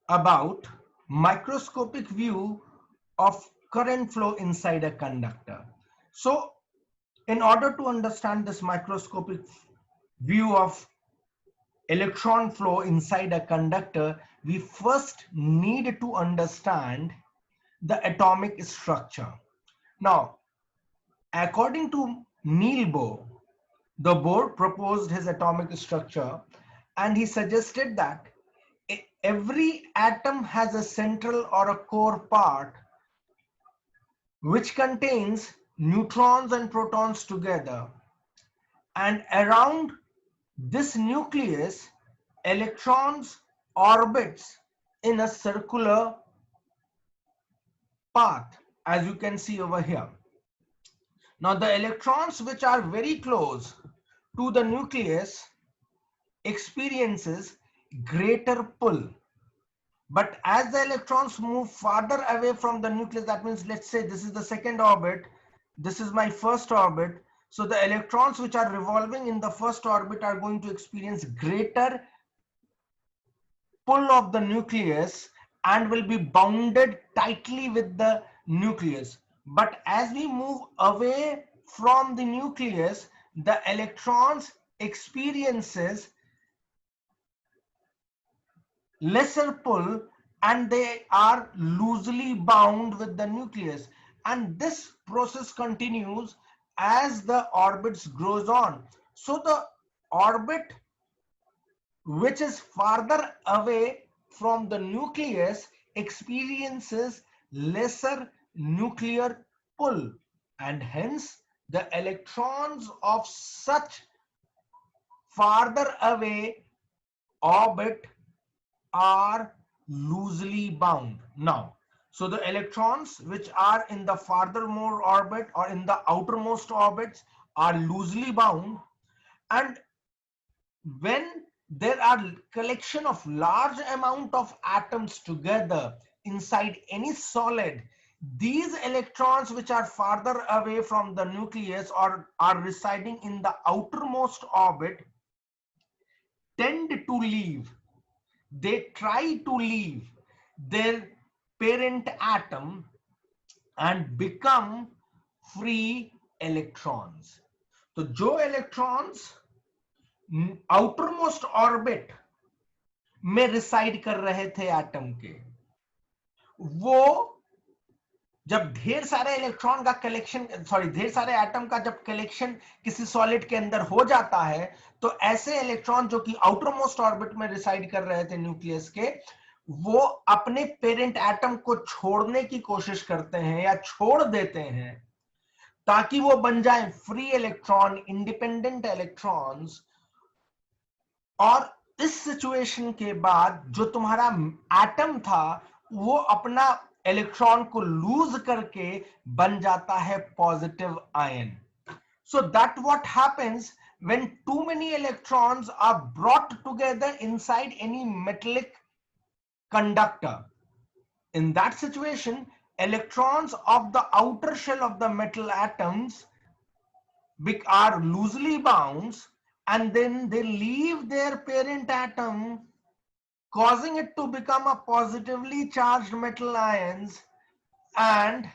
about microscopic view of current flow inside a conductor. So in order to understand this microscopic view of electron flow inside a conductor, we first need to understand the atomic structure. Now, according to Niels Bohr, the Bohr proposed his atomic structure and he suggested that every atom has a central or a core part which contains neutrons and protons together, and around this nucleus electrons orbits in a circular path, as you can see over here. Now the electrons which are very close to the nucleus experiences greater pull, but as the electrons move farther away from the nucleus, that means let's say this is the second orbit, this is my first orbit, so the electrons which are revolving in the first orbit are going to experience greater pull of the nucleus and will be bounded tightly with the nucleus. But as we move away from the nucleus, the electrons experiences lesser pull and they are loosely bound with the nucleus, and this process continues as the orbits grows on. So the orbit which is farther away from the nucleus experiences lesser nuclear pull, and hence the electrons of such farther away orbit are loosely bound. Now, so the electrons which are in the farthermost orbit or in the outermost orbits are loosely bound, and when there are collection of large amount of atoms together inside any solid, these electrons which are farther away from the nucleus or are residing in the outermost orbit tend to leave, they try to leave their parent atom and become free electrons. तो जो electrons outermost orbit में reside कर रहे थे atom के, वो जब ढेर सारे इलेक्ट्रॉन का कलेक्शन ढेर सारे एटम का जब कलेक्शन किसी सॉलिड के अंदर हो जाता है, तो ऐसे इलेक्ट्रॉन जो कि आउटर मोस्ट ऑर्बिट में रिसाइड कर रहे थे न्यूक्लियस के, वो अपने पेरेंट एटम को छोड़ने की कोशिश करते हैं या छोड़ देते हैं ताकि वो बन जाए फ्री इलेक्ट्रॉन, इंडिपेंडेंट इलेक्ट्रॉन्स। और इस सिचुएशन के बाद जो तुम्हारा एटम था वो अपना इलेक्ट्रॉन को लूज करके बन जाता है positive ion. So that what happens when too many electrons are brought together inside any metallic conductor. In that situation, electrons of the outer shell of the metal atoms are loosely bound, and then they leave their parent atom, causing it to become a positively charged metal ions, and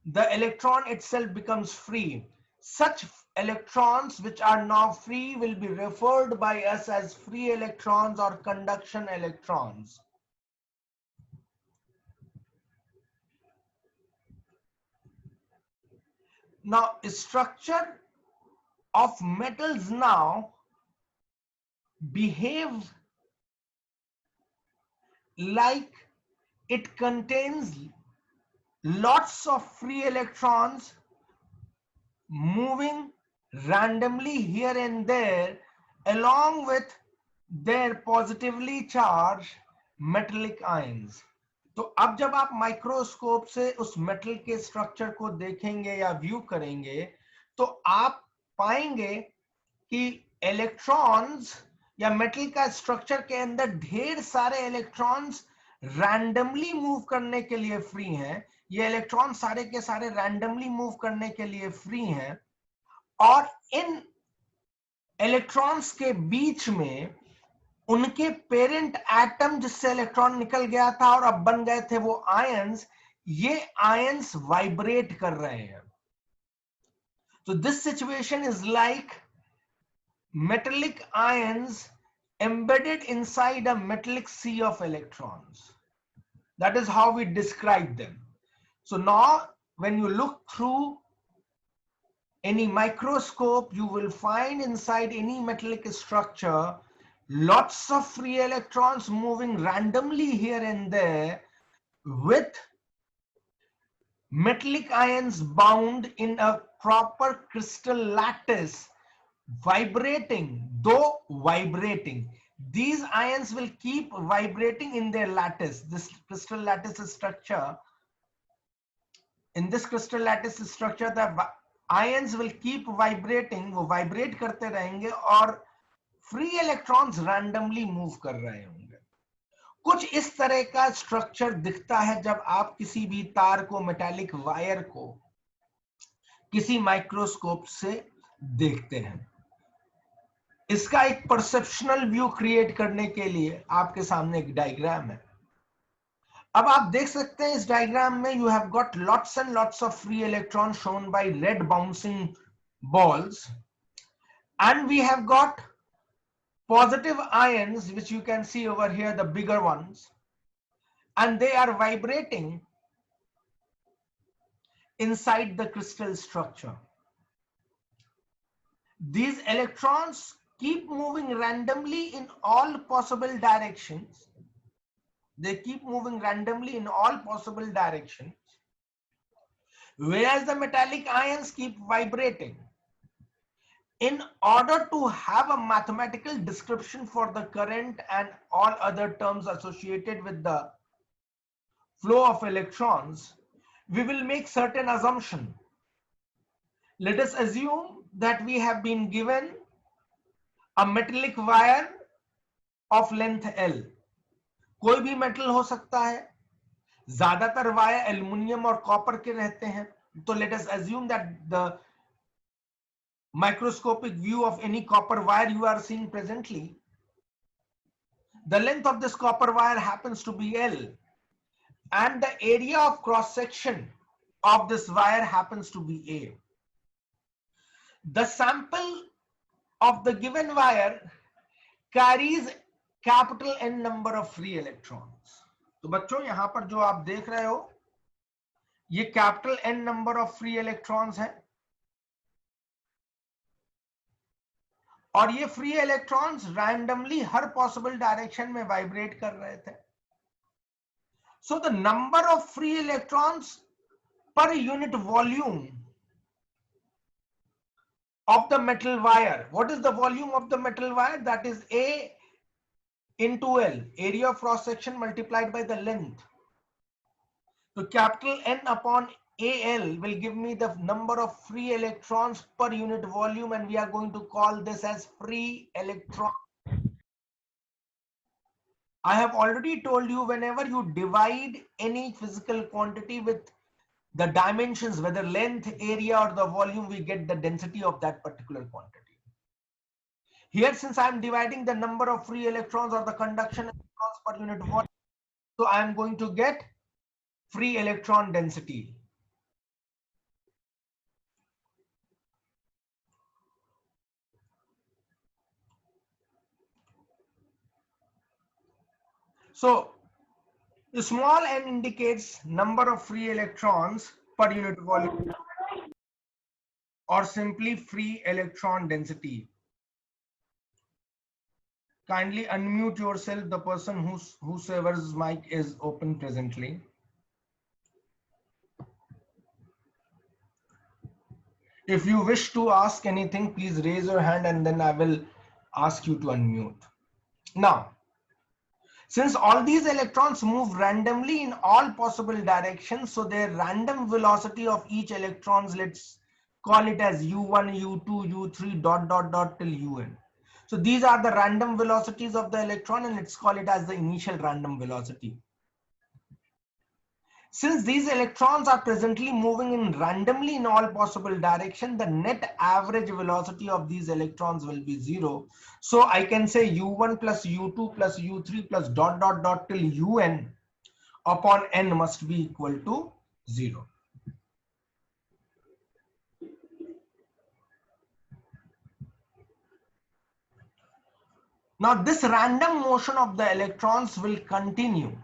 the electron itself becomes free. Such electrons which are now free will be referred by us as free electrons or conduction electrons. Now, structure of metals now behave like it contains lots of free electrons moving randomly here and there along with their positively charged metallic ions. तो अब जब आप microscope से उस metal के structure को देखेंगे या व्यू करेंगे तो आप पाएंगे कि इलेक्ट्रॉन्स या मेटल का स्ट्रक्चर के अंदर ढेर सारे इलेक्ट्रॉन्स रैंडमली मूव करने के लिए फ्री हैं। ये इलेक्ट्रॉन सारे के सारे रैंडमली मूव करने के लिए फ्री हैं, और इन इलेक्ट्रॉन्स के बीच में उनके पेरेंट एटम जिससे इलेक्ट्रॉन निकल गया था और अब बन गए थे वो आयंस, ये आयंस वाइब्रेट कर रहे हैं. So this situation is like metallic ions embedded inside a metallic sea of electrons. That is how we describe them. So now when you look through any microscope, you will find inside any metallic structure lots of free electrons moving randomly here and there with metallic ions bound in a proper crystal lattice, vibrating, though vibrating. These ions will keep vibrating in their lattice. This crystal lattice structure, in this crystal lattice structure, the ions will keep vibrating, वो vibrate करते रहेंगे और free electrons randomly move कर रहे होंगे. कुछ इस तरह का स्ट्रक्चर दिखता है जब आप किसी भी तार को, मेटालिक वायर को किसी माइक्रोस्कोप से देखते हैं. इसका एक परसेप्शनल व्यू क्रिएट करने के लिए आपके सामने एक डायग्राम है. अब आप देख सकते हैं इस डायग्राम में you have got lots and lots of free electron shown by red bouncing balls, and we have got positive ions, which you can see over here, the bigger ones, and they are vibrating inside the crystal structure. These electrons keep moving randomly in all possible directions. They keep moving randomly in all possible directions, whereas the metallic ions keep vibrating. In order to have a mathematical description for the current and all other terms associated with the flow of electrons, we will make certain assumption. Let us assume that we have been given a metallic wire of length L. कोई भी metal हो सकता है, ज्यादातर wire aluminium और copper के रहते हैं. तो let us assume that the microscopic view of any copper wire you are seeing presently, the length of this copper wire happens to be L, and the area of cross section of this wire happens to be A. The sample of the given wire carries capital N number of free electrons. तो बच्चों यहां पर जो आप देख रहे हो ये capital N number of free electrons है, और ये फ्री इलेक्ट्रॉन्स रैंडमली हर पॉसिबल डायरेक्शन में वाइब्रेट कर रहे थे. So the number of free electrons per unit volume of the metal wire. What is the volume of the metal wire? That is A into L, area of cross section multiplied by the length. So capital N upon AL will give me the number of free electrons per unit volume, and we are going to call this as free electron. I have already told you, whenever you divide any physical quantity with the dimensions, whether length, area, or the volume, we get the density of that particular quantity. Here, since I am dividing the number of free electrons or the conduction electrons per unit volume, so I am going to get free electron density. So small n indicates number of free electrons per unit volume, or simply free electron density. Kindly unmute yourself, the person whosoever's mic is open presently. If you wish to ask anything, please raise your hand and then I will ask you to unmute. Now, since all these electrons move randomly in all possible directions, so their random velocity of each electrons, let's call it as u1, u2, u3, dot, dot, dot till un. So these are the random velocities of the electron, and let's call it as the initial random velocity. Since these electrons are presently moving in randomly in all possible direction, the net average velocity of these electrons will be 0. So I can say u1 plus u2 plus u3 plus dot dot dot till un upon n must be equal to 0. Now this random motion of the electrons will continue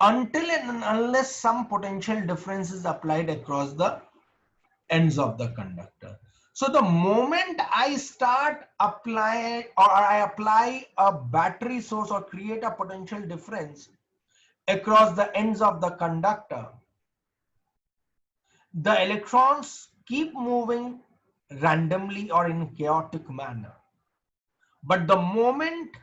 until and unless some potential difference is applied across the ends of the conductor. So the moment I start apply or I apply a battery source or create a potential difference across the ends of the conductor, the electrons keep moving randomly or in chaotic manner. But the moment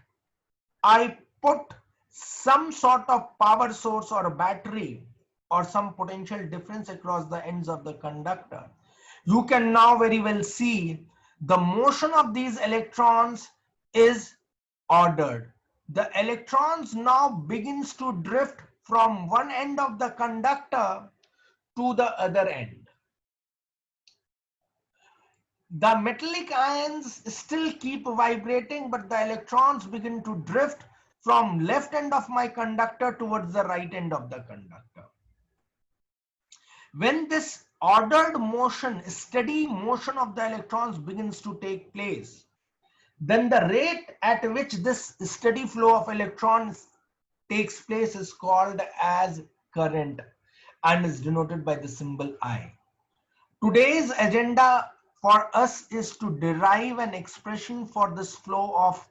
I put some sort of power source or a battery or some potential difference across the ends of the conductor, you can now very well see the motion of these electrons is ordered. The electrons now begins to drift from one end of the conductor to the other end. The metallic ions still keep vibrating, but the electrons begin to drift from left end of my conductor towards the right end of the conductor. When this ordered motion, steady motion of the electrons begins to take place, then the rate at which this steady flow of electrons takes place is called as current and is denoted by the symbol I. Today's agenda for us is to derive an expression for this flow of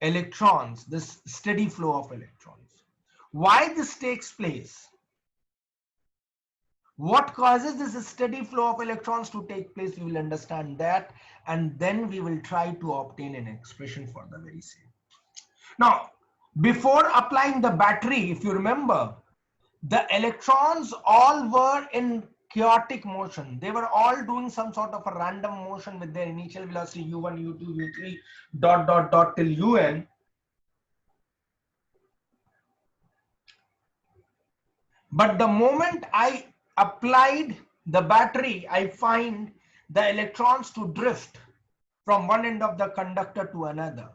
electrons, this steady flow of electrons. Why this takes place? What causes this steady flow of electrons to take place? We will understand that, and then we will try to obtain an expression for the very same. Now, before applying the battery, if you remember, the electrons all were in chaotic motion. They were all doing some sort of a random motion with their initial velocity u1, u2, u3 dot dot dot till un. But the moment I applied the battery, I find the electrons to drift from one end of the conductor to another.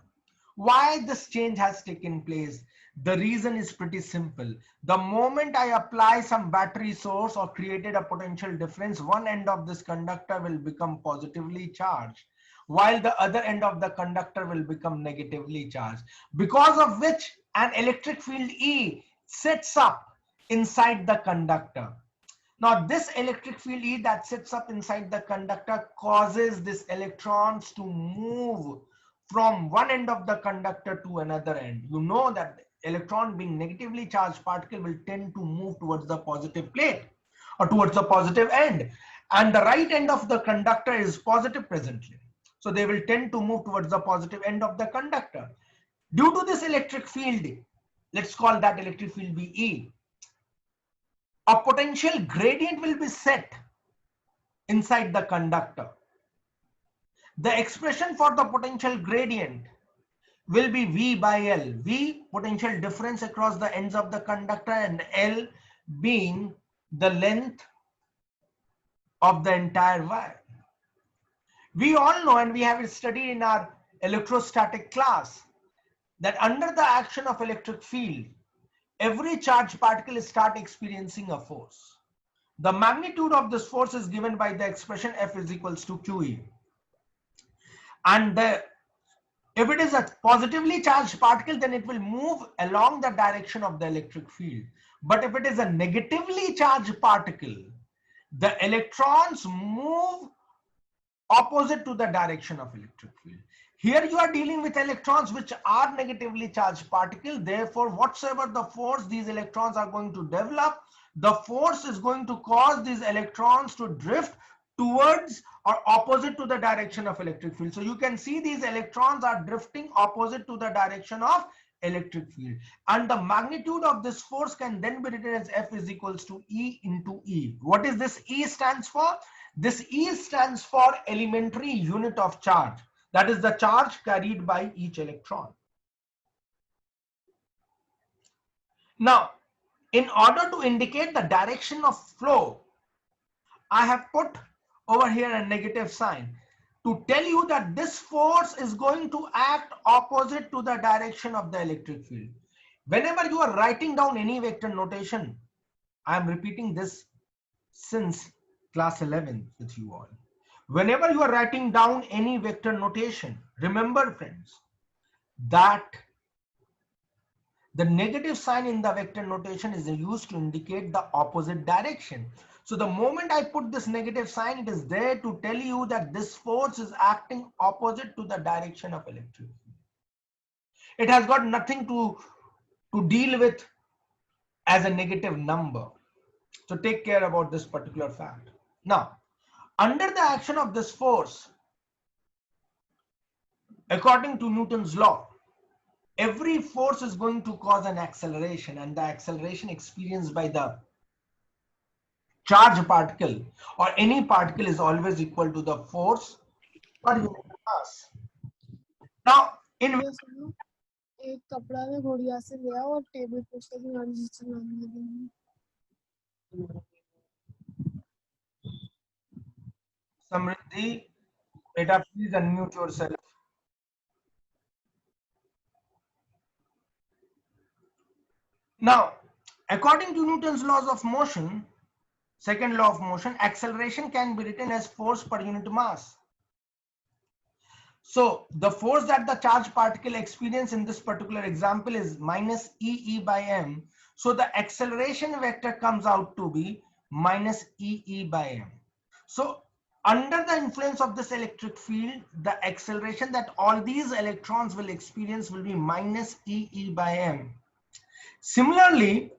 Why this change has taken place? The reason is pretty simple. The moment I apply some battery source or created a potential difference, one end of this conductor will become positively charged, while the other end of the conductor will become negatively charged, because of which an electric field E sets up inside the conductor. Now this electric field E that sits up inside the conductor causes these electrons to move from one end of the conductor to another end. You know that the electron being negatively charged particle will tend to move towards the positive plate or towards the positive end, and the right end of the conductor is positive presently. So they will tend to move towards the positive end of the conductor. Due to this electric field, let's call that electric field be E, a potential gradient will be set inside the conductor. The expression for the potential gradient will be V by L. V, potential difference across the ends of the conductor, and L being the length of the entire wire. We all know, and we have studied in our electrostatic class, that under the action of electric field, every charged particle starts experiencing a force. The magnitude of this force is given by the expression F is equals to QE. And if it is a positively charged particle, then it will move along the direction of the electric field. But if it is a negatively charged particle, the electrons move opposite to the direction of electric field. Here you are dealing with electrons which are negatively charged particles. Therefore, whatsoever the force these electrons are going to develop, the force is going to cause these electrons to drift towards or opposite to the direction of electric field. So you can see these electrons are drifting opposite to the direction of electric field, and the magnitude of this force can then be written as F is equals to E into E. What is this E stands for? This E stands for elementary unit of charge. That is the charge carried by each electron. Now, in order to indicate the direction of flow, I have put over here a negative sign to tell you that this force is going to act opposite to the direction of the electric field. Whenever you are writing down any vector notation, I am repeating this since class 11 with you all. Whenever you are writing down any vector notation, remember friends, that the negative sign in the vector notation is used to indicate the opposite direction. So the moment I put this negative sign, it is there to tell you that this force is acting opposite to the direction of electric field. It has got nothing to deal with as a negative number. So take care about this particular fact. Now, under the action of this force, according to Newton's law, every force is going to cause an acceleration, and the acceleration experienced by the charge particle or any particle is always equal to the force per unit mass. Now, in एक कपड़ा में घोड़िया से लिया और table पे उसका भी गाड़ी चलाने लगी। Samriddhi, beta, please unmute yourself. Now, according to Newton's laws of motion, second law of motion, acceleration can be written as force per unit mass. So the force that the charge particle experience in this particular example is minus E by m. So the acceleration vector comes out to be minus E by m. So under the influence of this electric field, the acceleration that all these electrons will experience will be minus E by m. Similarly,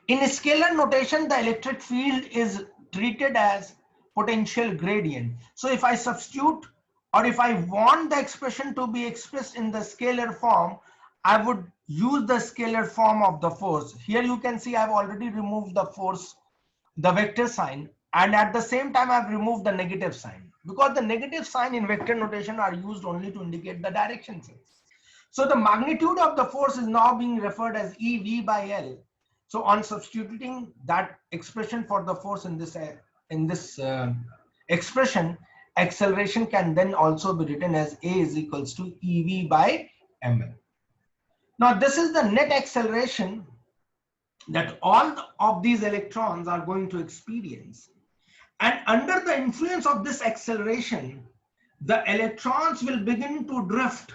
in scalar notation, the electric field is treated as potential gradient. So if I substitute, or if I want the expression to be expressed in the scalar form, I would use the scalar form of the force. Here you can see I've already removed the force, the vector sign, and at the same time I've removed the negative sign, because the negative sign in vector notation are used only to indicate the directions. So the magnitude of the force is now being referred as EV by L. So on substituting that expression for the force in this expression, acceleration can then also be written as A is equals to EV by ml. Now this is the net acceleration that all of these electrons are going to experience. And under the influence of this acceleration, the electrons will begin to drift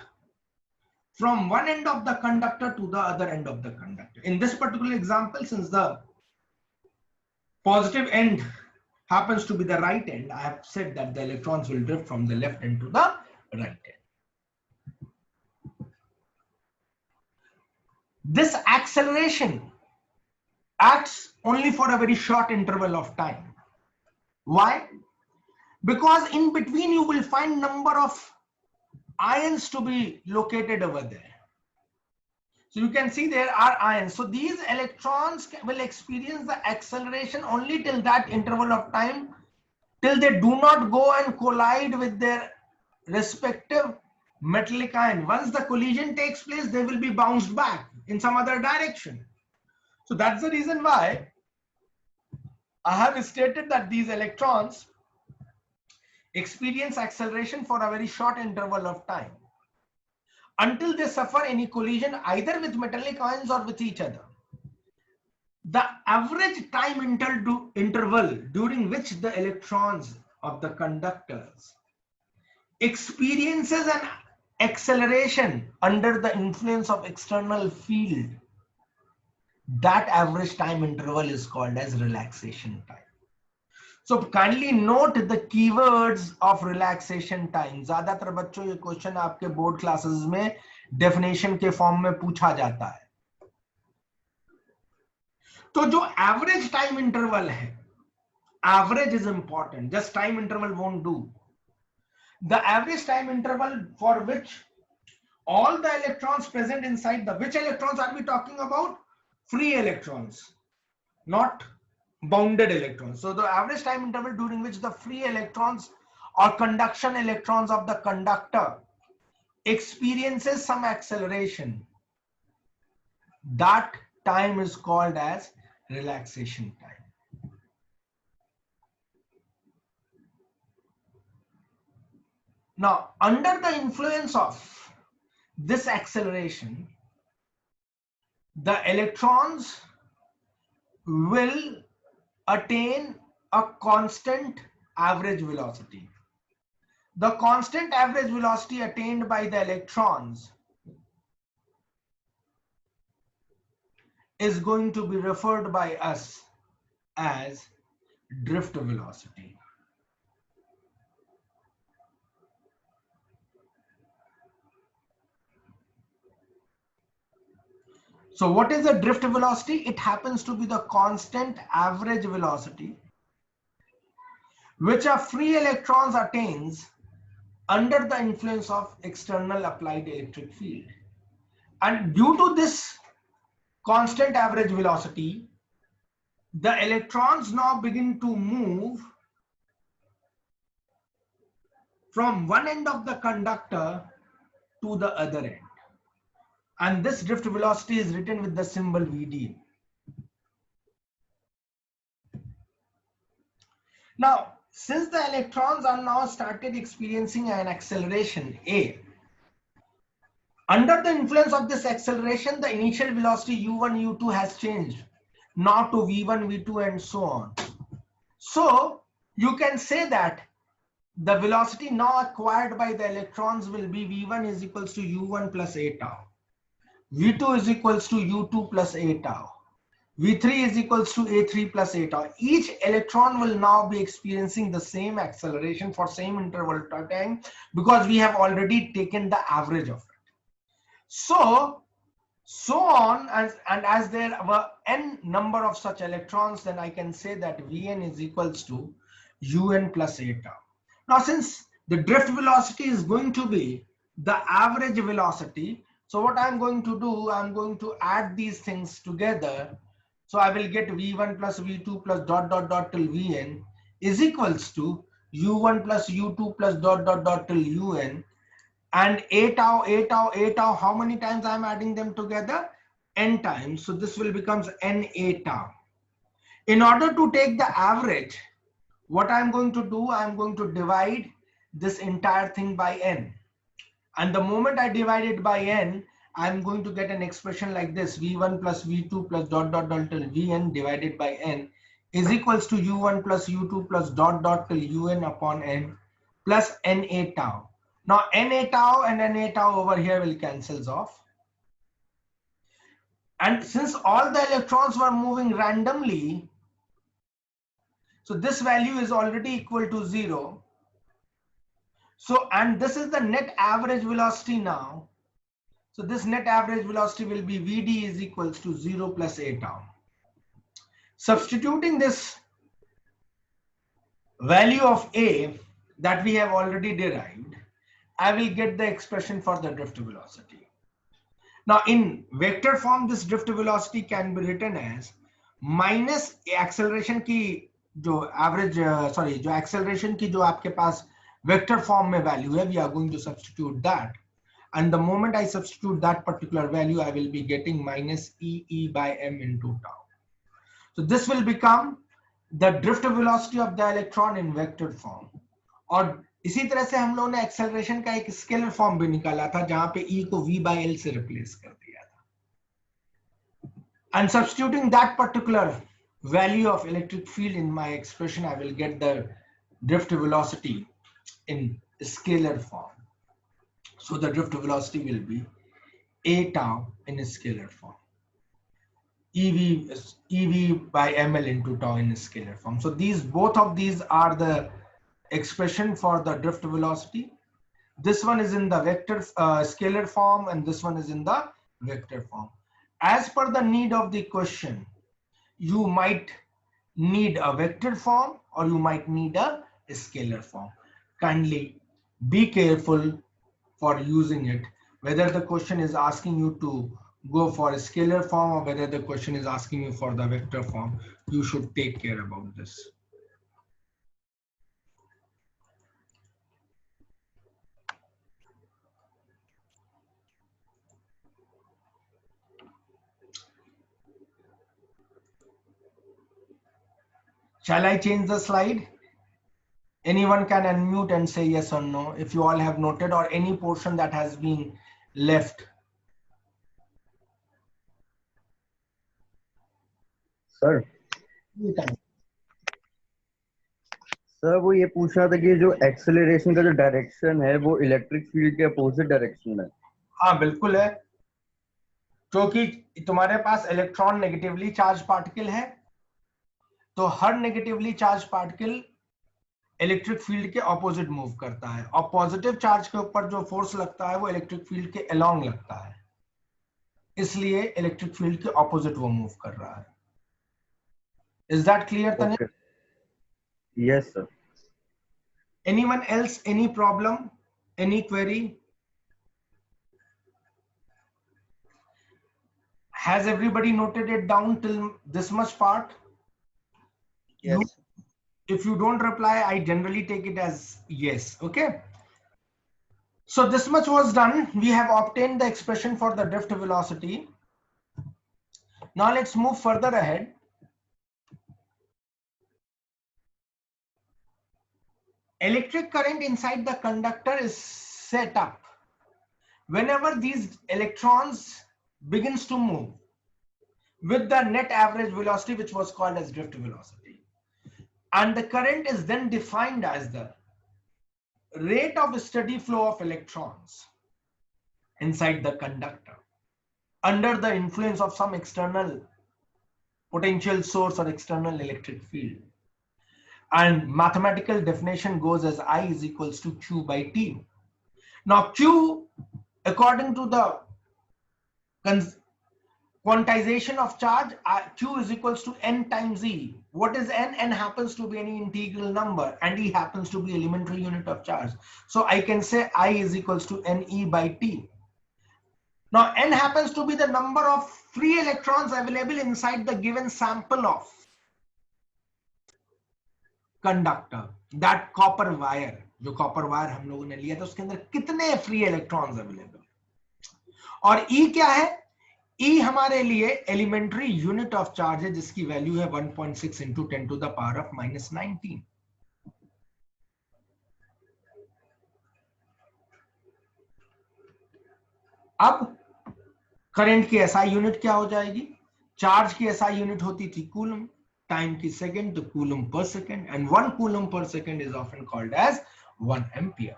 from one end of the conductor to the other end of the conductor. In this particular example, since the positive end happens to be the right end, I have said that the electrons will drift from the left end to the right end. This acceleration acts only for a very short interval of time. Why? Because in between you will find number of ions to be located over there. So you can see there are ions. So these electrons will experience the acceleration only till that interval of time, till they do not go and collide with their respective metallic ion. Once the collision takes place, they will be bounced back in some other direction. So that's the reason why I have stated that these electrons experience acceleration for a very short interval of time, until they suffer any collision either with metallic ions or with each other. The average time interval during which the electrons of the conductors experiences an acceleration under the influence of external field, that average time interval is called as relaxation time. So kindly note the keywords of relaxation time. ज्यादातर बच्चों ये question आपके board classes में definition के form में पूछा जाता है. तो जो एवरेज टाइम इंटरवल है, average is important, just time interval won't do. The average time interval for which all the electrons present inside the, which electrons are we talking about? Free electrons, not bounded electrons. So the average time interval during which the free electrons or conduction electrons of the conductor experiences some acceleration That time is called as relaxation time. Now, under the influence of this acceleration, the electrons will attain a constant average velocity. The constant average velocity attained by the electrons is going to be referred by us as drift velocity. So what is the drift velocity? It happens to be the constant average velocity which a free electrons attains under the influence of external applied electric field. And due to this constant average velocity, the electrons now begin to move from one end of the conductor to the other end. And this drift velocity is written with the symbol Vd. Now, since the electrons are now started experiencing an acceleration A, under the influence of this acceleration, the initial velocity u1, u2 has changed now to v1, v2 and so on. So you can say that the velocity now acquired by the electrons will be v1 is equals to u1 plus a tau, v2 is equals to u2 plus a tau, v3 is equals to a3 plus a tau. Each electron will now be experiencing the same acceleration for same interval time because we have already taken the average of it. So on as there were n number of such electrons, then I can say that Vn is equals to un plus a tau. Now, since the drift velocity is going to be the average velocity, so what I'm going to do, I'm going to add these things together. So I will get V1 plus V2 plus dot dot dot till Vn is equals to U1 plus U2 plus dot dot dot till Un, and a tau, how many times I'm adding them together? N times. So this will becomes N a tau. In order to take the average, what I'm going to do, I'm going to divide this entire thing by N. And the moment I divide it by N, I'm going to get an expression like this: V1 plus V2 plus dot dot dot till Vn divided by N is equals to U1 plus U2 plus dot dot till Un upon N plus N a tau. Now N a tau and N a tau over here will cancels off. And since all the electrons were moving randomly, so this value is already equal to 0. So, and this is the net average velocity now. So this net average velocity will be Vd is equals to 0 plus a tau. Substituting this value of a that we have already derived, I will get the expression for the drift velocity. Now in vector form, this drift velocity can be written as minus acceleration की जो average जो acceleration की जो आपके पास vector form में value है, we are going to substitute that, and the moment I substitute that particular value, I will be getting minus E by m into tau. So this will become the drift velocity of the electron in vector form. और इसी तरह से हम लोगों ने acceleration का एक scalar form भी निकाला था जहां पे E को V by L से replace कर दिया था. And substituting that particular value of electric field in my expression, I will get the drift velocity in scalar form. So the drift velocity will be a tau in a scalar form. EV by ml into tau in a scalar form. So both of these are the expression for the drift velocity. This one is in the vector scalar form, and this one is in the vector form. As per the need of the question, you might need a vector form or you might need a scalar form. Kindly be careful for using it, whether the question is asking you to go for a scalar form or whether the question is asking you for the vector form. You should take care about this. Shall I change the slide? Anyone can unmute and say yes or no if you all have noted, or any portion that has been left. Sir sir वो ये पूछ रहा था कि जो acceleration का जो direction है वो इलेक्ट्रिक फील्ड के अपोजिट डायरेक्शन में। हाँ बिल्कुल है, क्योंकि तुम्हारे पास इलेक्ट्रॉन नेगेटिवली चार्ज पार्टिकल है, तो हर negatively charge particle electric field के ऑपोजिट मूव करता है, और पॉजिटिव चार्ज के ऊपर जो फोर्स लगता है वो इलेक्ट्रिक फील्ड के अलोंग लगता है, इसलिए इलेक्ट्रिक फील्ड के ऑपोजिट वो मूव कर रहा है। Is that clear Tanishq? Yes sir. Anyone else, any problem, any query? Has everybody noted it down till this much part? Yes. If you don't reply, I generally take it as yes. Okay. So this much was done. We have obtained the expression for the drift velocity. Now let's move further ahead. Electric current inside the conductor is set up whenever these electrons begins to move with the net average velocity, which was called as drift velocity. And the current is then defined as the rate of steady flow of electrons inside the conductor under the influence of some external potential source or external electric field. And mathematical definition goes as I is equals to Q by T. Now Q, according to the quantization of charge, Q is equals to N times E. What is N? N happens to be any integral number, and E happens to be elementary unit of charge. So I can say I is equals to NE by T. Now N happens to be the number of free electrons available inside the given sample of conductor, that copper wire. जो copper wire हम लोगों ने लिया था उसके अंदर कितने free electrons available, और E क्या है? E हमारे लिए एलिमेंट्री यूनिट ऑफ चार्ज है, जिसकी वैल्यू है 1.6 into 10 to the power of -19। अब करंट की एसआई यूनिट क्या हो जाएगी? चार्ज की एसआई यूनिट होती थी कूलम, टाइम की सेकंड, तो coulomb per second, and 1 coulomb per second is often called as 1 ampere.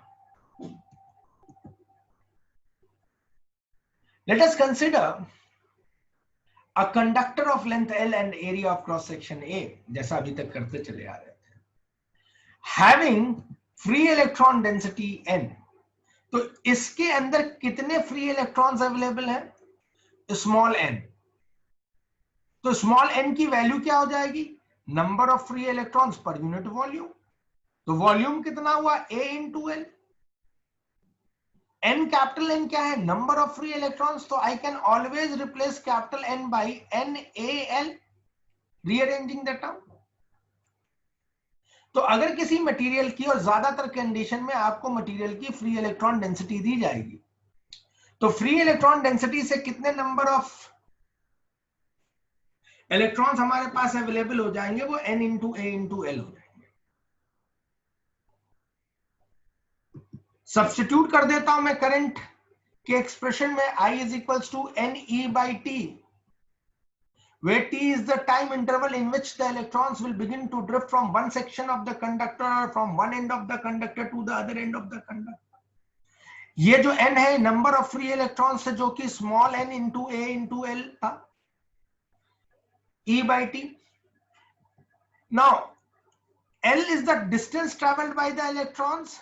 Let us consider a conductor of length L and area of cross section A, जैसा अभी तक करते चले आ रहे थे, having free electron density N। तो इसके अंदर कितने फ्री इलेक्ट्रॉन्स अवेलेबल हैं? Small n। तो स्मॉल n की वैल्यू क्या हो जाएगी? Number of free electrons per unit volume. तो वॉल्यूम कितना हुआ? A into L। N capital N क्या है? Number of free electrons. तो I can always replace capital N by NaL, rearranging the term. तो अगर किसी मटेरियल की, और ज्यादातर कंडीशन में आपको मटेरियल की फ्री इलेक्ट्रॉन डेंसिटी दी जाएगी, तो फ्री इलेक्ट्रॉन डेंसिटी से कितने नंबर ऑफ इलेक्ट्रॉन्स हमारे पास अवेलेबल हो जाएंगे? वो N into A into L हो जाएंगे। सब्स्टिट्यूट कर देता हूं मैं करंट के एक्सप्रेशन में, I is equals to NE by T, where T is the time interval in which the electrons will begin to drift from one section of the conductor or from one end of the conductor to the other end of the conductor. ये जो N है number of free electrons है, जो कि small n into A into L था, E by T. Now L is the distance traveled by the electrons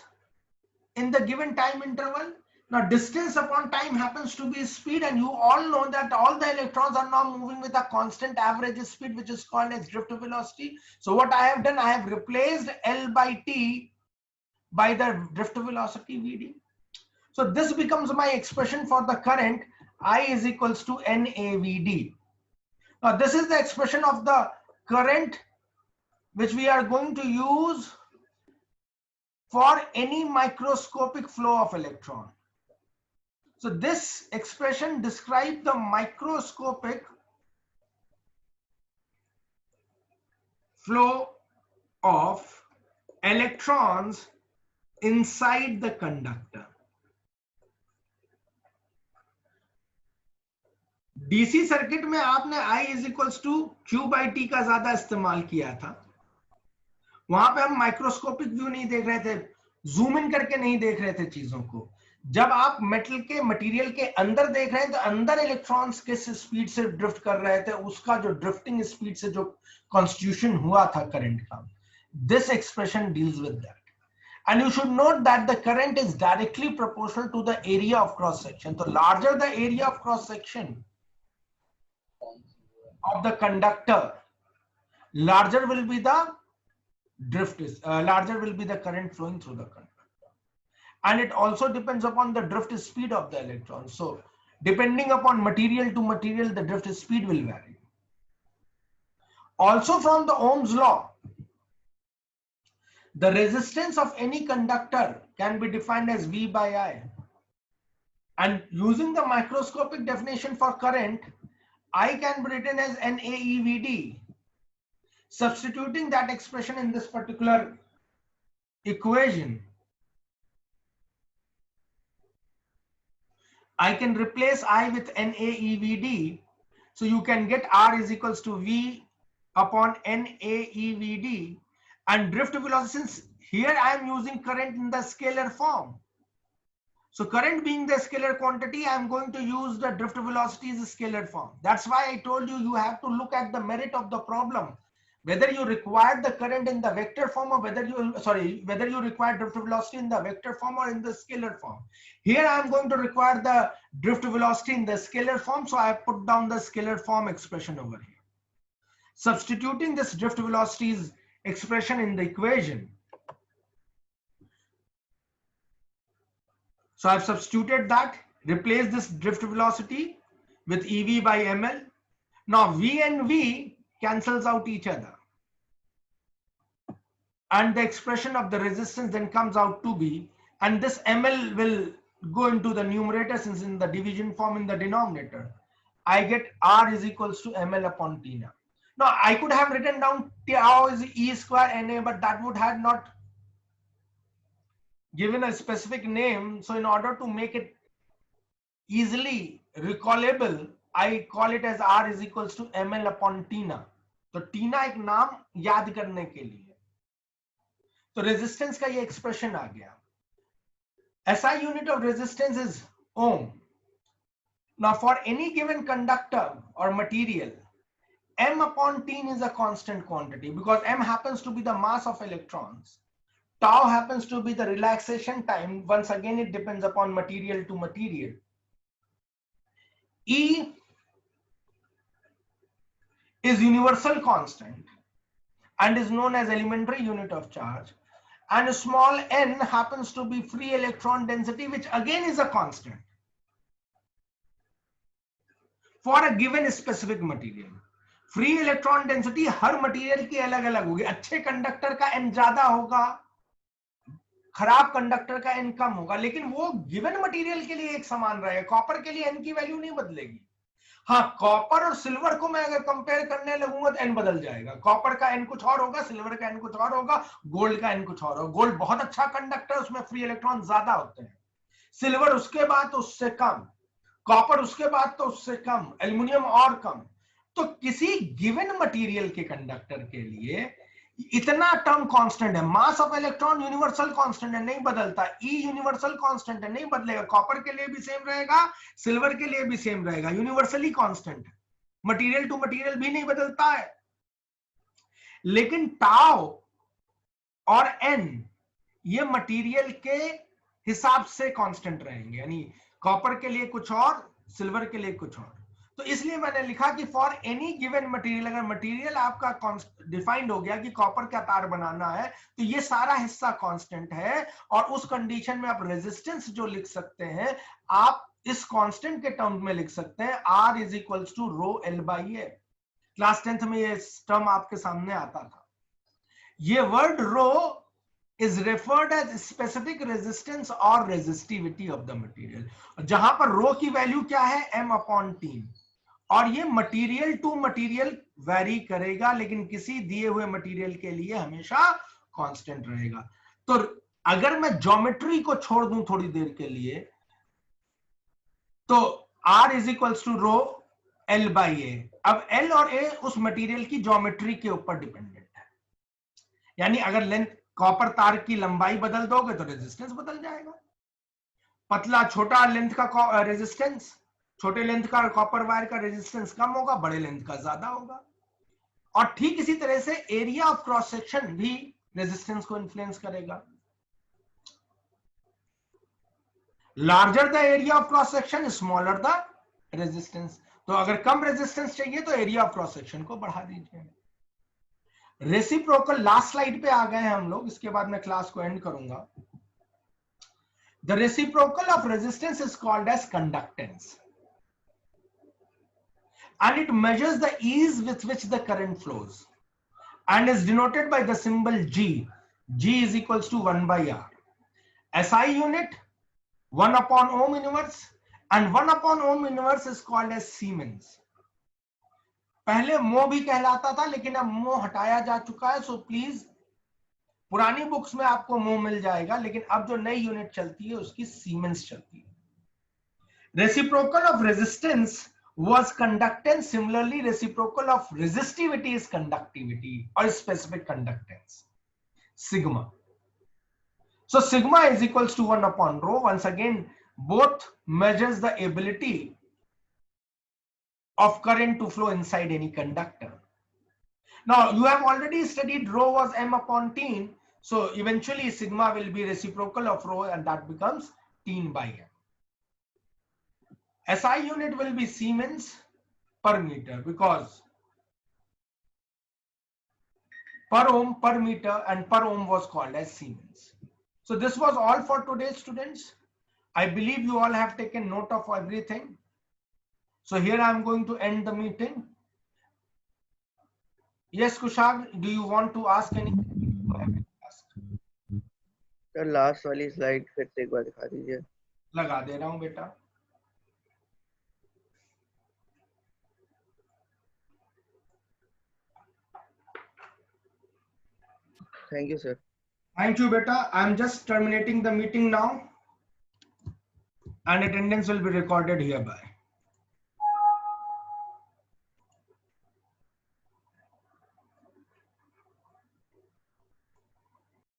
in the given time interval. Now distance upon time happens to be speed, and you all know that all the electrons are now moving with a constant average speed, which is called as drift velocity. So what I have done, I have replaced L by T by the drift velocity Vd. So this becomes my expression for the current. I is equals to NaVd. Now this is the expression of the current which we are going to use for any microscopic flow of electron. So this expression describes the microscopic flow of electrons inside the conductor. DC circuit में आपने I is equals to Q by t का ज्यादा इस्तेमाल किया था. वहां पे हम माइक्रोस्कोपिक व्यू नहीं देख रहे थे, जूम इन करके नहीं देख रहे थे चीजों को. जब आप मेटल के मटेरियल के अंदर देख रहे हैं तो अंदर इलेक्ट्रॉन्स किस स्पीड से ड्रिफ्ट कर रहे थे, उसका जो ड्रिफ्टिंग स्पीड से जो कॉन्स्टिट्यूशन हुआ था करंट का, this expression deals with that. And you should note that the current is directly proportional to the area of cross section. So larger the area of cross section of the conductor, larger will be the larger will be the current flowing through the conductor. And it also depends upon the drift speed of the electron. So depending upon material to material, the drift speed will vary. Also from the Ohm's law, the resistance of any conductor can be defined as V by I. And using the microscopic definition for current, I can be written as NaEVD. Substituting that expression in this particular equation, I can replace I with NaEVD. So you can get R is equals to V upon NaEVD. And drift velocity, since here I am using current in the scalar form. So current being the scalar quantity, I am going to use the drift velocity as a scalar form. That's why I told you, you have to look at the merit of the problem. Whether you require the current in the vector form or whether you require drift velocity in the vector form or in the scalar form. Here I am going to require the drift velocity in the scalar form. So I have put down the scalar form expression over here. Substituting this drift velocity's expression in the equation. So I've substituted that, replace this drift velocity with EV by ml. Now V and V cancels out each other. And the expression of the resistance then comes out to be, and this ml will go into the numerator since in the division form in the denominator. I get R is equals to ml upon T now. Now I could have written down tau is E square Na, but that would have not given a specific name. So in order to make it easily recallable, I call it as R is equals to ml upon Tina. तो टीना एक नाम याद करने के लिए. तो resistance का ये एक्सप्रेशन आ गया. SI unit of resistance is ohm. Now for any given conductor or material, m upon t is a constant quantity because m happens to be the mass of electrons. Tau happens to be the relaxation time. Once again, it depends upon material to material. E is universal constant and is known as elementary unit of charge. And small n happens to be free electron density, which again is a constant for a given specific material. Free electron density her material की अलग अलग होगी. अच्छे conductor का n ज्यादा होगा, खराब conductor का n कम होगा, लेकिन वो गिवन मटेरियल के लिए एक समान रहेगा. कॉपर के लिए n की वैल्यू नहीं बदलेगी. हाँ, कॉपर और सिल्वर को मैं अगर कंपेयर करने लगूंगा तो n बदल जाएगा. कॉपर का n कुछ और होगा, सिल्वर का n कुछ और होगा, गोल्ड का n कुछ और होगा. गोल्ड बहुत अच्छा कंडक्टर, उसमें फ्री इलेक्ट्रॉन ज्यादा होते हैं. सिल्वर उसके बाद तो उससे कम, कॉपर उसके बाद तो उससे कम, एल्युमिनियम और कम. तो किसी गिवन मटेरियल के कंडक्टर के लिए इतना टर्म कांस्टेंट है. Mass of electron universal constant है, नहीं बदलता. ई यूनिवर्सल कांस्टेंट है, नहीं बदलेगा. कॉपर के लिए भी सेम रहेगा, सिल्वर के लिए भी सेम रहेगा. यूनिवर्सली कांस्टेंट है, मटेरियल टू मटेरियल भी नहीं बदलता है. लेकिन टाउ और एन ये मटेरियल के हिसाब से कांस्टेंट रहेंगे. यानी कॉपर के लिए कुछ और, सिल्वर के लिए कुछ और. तो इसलिए मैंने लिखा कि फॉर एनी गिवन मटेरियल, अगर मटेरियल आपका डिफाइंड हो गया कि कॉपर का तार बनाना है, तो ये सारा हिस्सा कांस्टेंट है. और उस कंडीशन में आप रेजिस्टेंस जो लिख सकते हैं, आप इस कांस्टेंट के टर्म में लिख सकते हैं, R is equals to rho L by a. Class 10th में ये टर्म आपके सामने आता था. ये word rho is referred as specific resistance or resistivity of the material. जहां पर रो की वैल्यू क्या है, m upon t, और ये मटेरियल टू मटेरियल वैरी करेगा, लेकिन किसी दिए हुए मटेरियल के लिए हमेशा कांस्टेंट रहेगा। तो अगर मैं ज्योमेट्री को छोड़ दूं थोड़ी देर के लिए, तो R is equals to rho L by A. अब L और A उस मटेरियल की ज्योमेट्री के ऊपर डिपेंडेंट है, यानी अगर लेंथ कॉपर तार की लंबाई बदल दोगे तो रेजिस्टेंस बदल जाएगा। पतला छोटा लेंथ का रेजिस्टेंस, छोटे लेंथ का कॉपर वायर का रेजिस्टेंस कम होगा, बड़े लेंथ का ज्यादा होगा। और ठीक इसी तरह से एरिया ऑफ क्रॉस सेक्शन भी रेजिस्टेंस को इन्फ्लुएंस करेगा। Larger the area of cross section, smaller the resistance. तो अगर कम रेजिस्टेंस चाहिए तो एरिया ऑफ क्रॉस सेक्शन को बढ़ा दीजिए। रेसिप्रोकल, लास्ट स्लाइड पे आ गए हैं हम लोग, इसके बाद मैं क्लास को एंड करूंगा। The reciprocal of resistance is called as conductance, and it measures the ease with which the current flows and is denoted by the symbol G. G is equals to 1 by R. SI unit 1 upon ohm inverse, and 1 upon ohm inverse is called as Siemens. पहले मो भी कहलाता था, लेकिन अब मो हटाया जा चुका है, सो प्लीज पुरानी बुक्स में आपको मो मिल जाएगा, लेकिन अब जो नई यूनिट चलती है उसकी सीमेंस चलती है। Reciprocal of resistance was conductance. Similarly, reciprocal of resistivity is conductivity or specific conductance, sigma. So sigma is equals to 1 upon rho. Once again, both measures the ability of current to flow inside any conductor. Now you have already studied rho was m upon t, so eventually sigma will be reciprocal of rho, and that becomes t by m. SI unit will be Siemens per meter, because per ohm, per meter and per ohm was called as Siemens. So this was all for today, students. I believe you all have taken note of everything. So here I am going to end the meeting. Yes, Kushag, do you want to ask anything? Sir last वाली slide फिर से एक बार दिखा दीजिए। लगा दे रहा हूं बेटा। Thank you, sir. Thank you, beta. I am just terminating the meeting now, and attendance will be recorded hereby.